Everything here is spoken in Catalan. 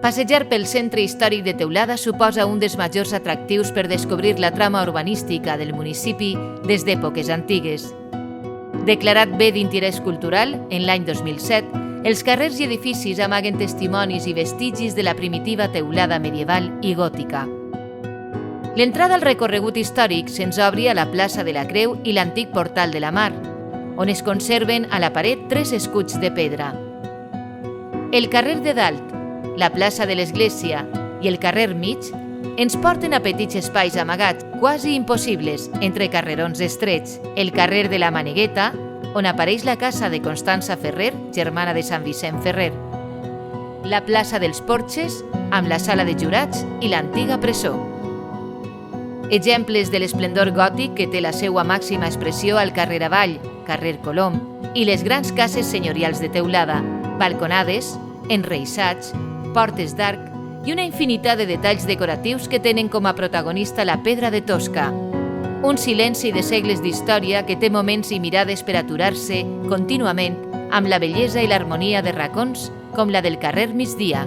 Passejar pel centre històric de Teulada suposa un dels majors atractius per descobrir la trama urbanística del municipi des d'èpoques antigues. Declarat bé d'interès cultural, en l'any 2007, els carrers i edificis amaguen testimonis i vestigis de la primitiva teulada medieval i gòtica. L'entrada al recorregut històric se'ns obri a la plaça de la Creu i l'antic portal de la Mar, on es conserven a la paret 3 escuts de pedra. El carrer de Dalt, la plaça de l'Església i el carrer Mig ens porten a petits espais amagats, quasi impossibles, entre carrerons estrets. El carrer de la Manegueta, on apareix la casa de Constança Ferrer, germana de Sant Vicent Ferrer. La plaça dels Porxes, amb la sala de jurats i l'antiga presó. Exemples de l'esplendor gòtic que té la seva màxima expressió al carrer Avall, carrer Colom, i les grans cases senyorials de teulada, balconades, enreixats, portes d'arc i una infinitat de detalls decoratius que tenen com a protagonista la pedra de Tosca. Un silenci de segles d'història que té moments i mirades per aturar-se contínuament amb la bellesa i l'harmonia de racons com la del carrer Migdia,